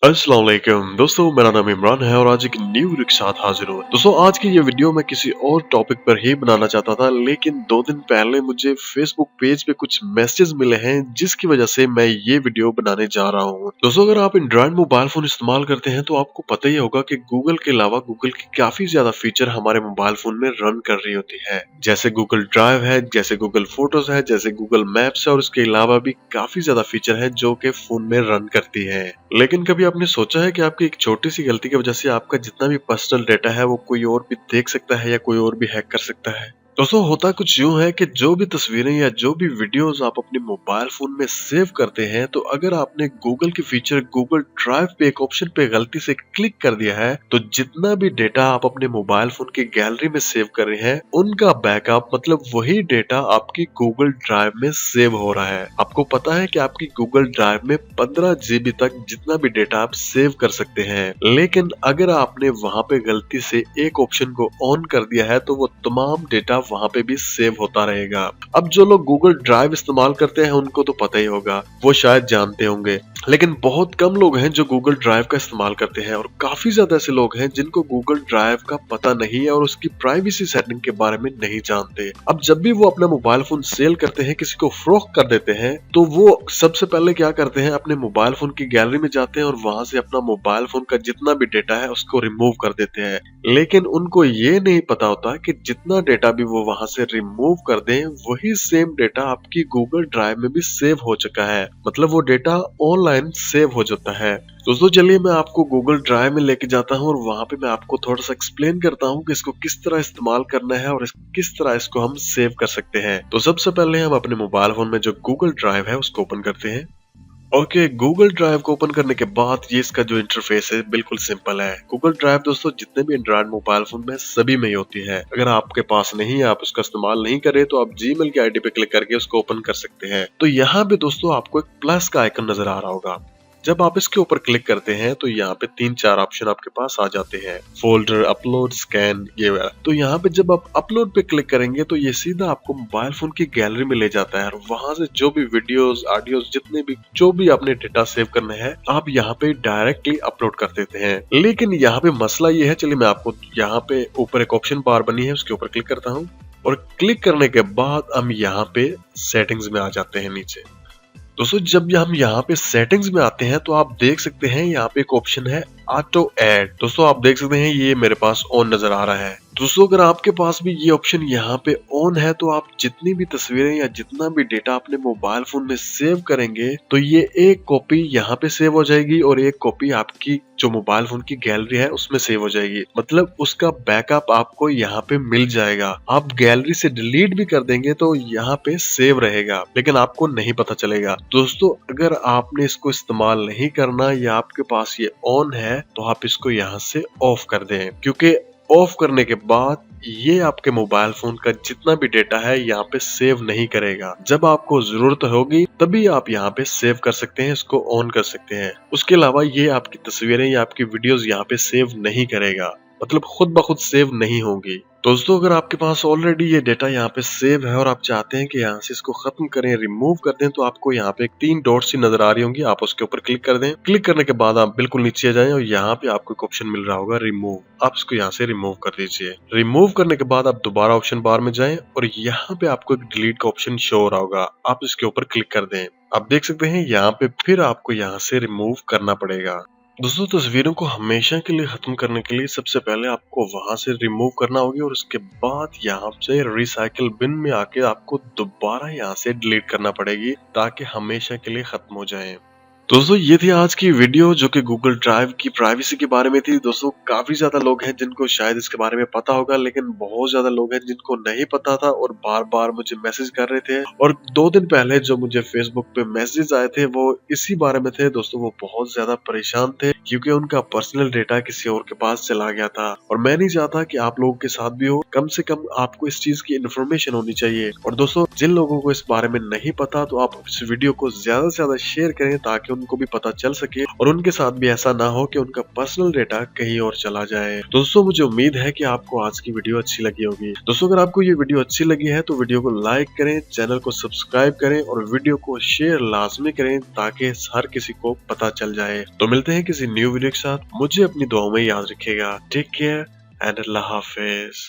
अस्सलाम वालेकुम दोस्तों, मेरा नाम इमरान है और आज एक न्यू वीडियो के साथ हाजिर हूँ। दोस्तों आज की ये वीडियो मैं किसी और टॉपिक पर ही बनाना चाहता था, लेकिन 2 दिन पहले मुझे फेसबुक पेज पे कुछ मैसेजेस मिले हैं जिसकी वजह से मैं ये वीडियो बनाने जा रहा हूँ। दोस्तों अगर आप एंड्रॉइड मोबाइल फोन इस्तेमाल करते हैं तो आपको पता ही होगा कि गूगल के अलावा गूगल की काफी ज्यादा फीचर हमारे मोबाइल फोन में रन कर रही होती है, जैसे गूगल ड्राइव है, जैसे गूगल फोटोज है, जैसे गूगल मैप्स है और उसके अलावा भी काफी ज्यादा फीचर है जो कि फोन में रन करती है। लेकिन कभी आपने सोचा है कि आपकी एक छोटी सी गलती की वजह से आपका जितना भी पर्सनल डेटा है वो कोई और भी देख सकता है या कोई और भी हैक कर सकता है? दोस्तों होता कुछ यूं है कि जो भी तस्वीरें या जो भी वीडियोस आप अपने मोबाइल फोन में सेव करते हैं, तो अगर आपने गूगल की फीचर गूगल ड्राइव पे एक ऑप्शन पे गलती से क्लिक कर दिया है, तो जितना भी डेटा आप अपने मोबाइल फोन की गैलरी में सेव कर रहे हैं उनका बैकअप मतलब वही डेटा आपकी गूगल ड्राइव में सेव हो रहा है। आपको पता है कि आपकी गूगल ड्राइव में 15 GB तक जितना भी डेटा आप सेव कर सकते हैं, लेकिन अगर आपने वहां पे गलती से एक ऑप्शन को ऑन कर दिया है तो वो तमाम डेटा वहां पे भी सेव होता रहेगा। अब जो लोग गूगल ड्राइव इस्तेमाल करते हैं उनको तो पता ही होगा, वो शायद जानते होंगे, लेकिन बहुत कम लोग हैं जो गूगल ड्राइव का इस्तेमाल करते हैं और काफी ज्यादा ऐसे लोग हैं जिनको गूगल ड्राइव का पता नहीं है और उसकी प्राइवेसी सेटिंग के बारे में नहीं जानते। अब जब भी वो अपना मोबाइल फोन सेल करते हैं, किसी को फरोख्त कर देते हैं, तो वो सबसे पहले क्या करते हैं, अपने मोबाइल फोन की गैलरी में जाते हैं और वहां से अपना मोबाइल फोन का जितना भी डेटा है उसको रिमूव कर देते हैं। लेकिन उनको ये नहीं पता होता कि जितना डेटा भी वो वहां से रिमूव कर दें वही सेम डेटा आपकी गूगल ड्राइव में भी सेव हो चुका है, मतलब वो डेटा ऑनलाइन सेव हो जाता है। दोस्तों चलिए मैं आपको गूगल ड्राइव में लेके जाता हूँ और वहां पे मैं आपको थोड़ा सा एक्सप्लेन करता हूँ कि इसको किस तरह इस्तेमाल करना है और किस तरह इसको हम सेव कर सकते हैं। तो सबसे पहले हम अपने मोबाइल फोन में जो गूगल ड्राइव है उसको ओपन करते हैं। ओके, गूगल ड्राइव को ओपन करने के बाद ये इसका जो इंटरफेस है बिल्कुल सिंपल है। गूगल ड्राइव दोस्तों जितने भी एंड्रॉइड मोबाइल फोन में सभी में ही होती है। अगर आपके पास नहीं है, आप उसका इस्तेमाल नहीं करें, तो आप जीमेल की आईडी पे क्लिक करके उसको ओपन कर सकते हैं। तो यहाँ पे दोस्तों आपको एक प्लस का आइकन नजर आ रहा होगा। जब आप इसके ऊपर क्लिक करते हैं तो यहाँ पे 3-4 ऑप्शन आपके पास आ जाते हैं, फोल्डर, अपलोड, स्कैन, ये वाला। तो यहाँ पे जब आप अपलोड पे क्लिक करेंगे तो ये सीधा आपको मोबाइल फोन की गैलरी में ले जाता है और वहां से जो भी वीडियोस, ऑडियोज, जितने भी जो भी आपने डेटा सेव करना है आप यहाँ पे डायरेक्टली अपलोड कर देते हैं। लेकिन यहाँ पे मसला ये है, चलिए मैं आपको यहाँ पे ऊपर एक ऑप्शन बार बनी है उसके ऊपर क्लिक करता हूँ और क्लिक करने के बाद हम यहाँ पे सेटिंग्स में आ जाते हैं नीचे। दोस्तों जब हम यहाँ पे सेटिंग्स में आते हैं तो आप देख सकते हैं यहाँ पे एक ऑप्शन है ऑटो ऐड। दोस्तों आप देख सकते हैं ये मेरे पास ऑन नजर आ रहा है। दोस्तों अगर आपके पास भी ये ऑप्शन यहाँ पे ऑन है तो आप जितनी भी तस्वीरें या जितना भी डेटा अपने मोबाइल फोन में सेव करेंगे तो ये एक कॉपी यहाँ पे सेव हो जाएगी और एक कॉपी आपकी जो मोबाइल फोन की गैलरी है उसमें सेव हो जाएगी, मतलब उसका बैकअप आपको यहाँ पे मिल जाएगा। आप गैलरी से डिलीट भी कर देंगे तो यहाँ पे सेव रहेगा, लेकिन आपको नहीं पता चलेगा। दोस्तों अगर आपने इसको इस्तेमाल नहीं करना या आपके पास ये ऑन है तो आप इसको यहाँ से ऑफ कर दें, क्योंकि ऑफ करने के बाद ये आपके मोबाइल फोन का जितना भी डेटा है यहाँ पे सेव नहीं करेगा। जब आपको जरूरत होगी तभी आप यहाँ पे सेव कर सकते हैं, इसको ऑन कर सकते हैं। उसके अलावा ये आपकी तस्वीरें या आपकी वीडियोस यहाँ पे सेव नहीं करेगा, मतलब खुद ब खुद सेव नहीं होंगी। दोस्तों अगर आपके पास ऑलरेडी ये डेटा यहाँ पे सेव है और आप चाहते हैं कि यहाँ से इसको खत्म करें, रिमूव कर दें, तो आपको यहाँ पे 3 डॉट्स सी नजर आ रही होंगी, आप उसके ऊपर क्लिक कर दें। क्लिक करने के बाद आप बिल्कुल नीचे जाएं और यहाँ पे आपको एक ऑप्शन मिल रहा होगा रिमूव, आप इसको यहाँ से रिमूव कर दीजिए। रिमूव करने के बाद आप दोबारा ऑप्शन बार में जाएं और यहाँ पे आपको एक डिलीट का ऑप्शन शो हो रहा होगा, आप इसके ऊपर क्लिक कर दें। आप देख सकते हैं यहाँ पे फिर आपको यहाँ से रिमूव करना पड़ेगा। दोस्तों तस्वीरों को हमेशा के लिए खत्म करने के लिए सबसे पहले आपको वहां से रिमूव करना होगी और उसके बाद यहाँ से रिसाइकिल बिन में आके आपको दोबारा यहाँ से डिलीट करना पड़ेगी ताकि हमेशा के लिए खत्म हो जाए। दोस्तों ये थी आज की वीडियो जो कि गूगल ड्राइव की प्राइवेसी के बारे में थी। दोस्तों काफी ज्यादा लोग हैं जिनको शायद इसके बारे में पता होगा, लेकिन बहुत ज्यादा लोग हैं जिनको नहीं पता था और बार बार मुझे मैसेज कर रहे थे। और 2 दिन पहले जो मुझे फेसबुक पे मैसेज आए थे वो इसी बारे में थे। दोस्तों वो बहुत ज्यादा परेशान थे क्योंकि उनका पर्सनल डेटा किसी और के पास चला गया था और मैं नहीं चाहता कि आप लोगों के साथ भी हो। कम से कम आपको इस चीज की इन्फॉर्मेशन होनी चाहिए। और दोस्तों जिन लोगों को इस बारे में नहीं पता तो आप इस वीडियो को ज्यादा से ज्यादा शेयर करें ताकि उनको भी पता चल सके और उनके साथ भी ऐसा ना हो कि उनका पर्सनल डेटा कहीं और चला जाए। दोस्तों मुझे उम्मीद है कि आपको आज की वीडियो अच्छी लगी होगी। दोस्तों अगर आपको ये वीडियो अच्छी लगी है तो वीडियो को लाइक करें, चैनल को सब्सक्राइब करें और वीडियो को शेयर लाजमी करें ताकि हर किसी को पता चल जाए। तो मिलते हैं किसी न्यू वीडियो के साथ। मुझे अपनी दुआओं में याद रखिएगा। टेक केयर एंड अल्लाह हाफिज।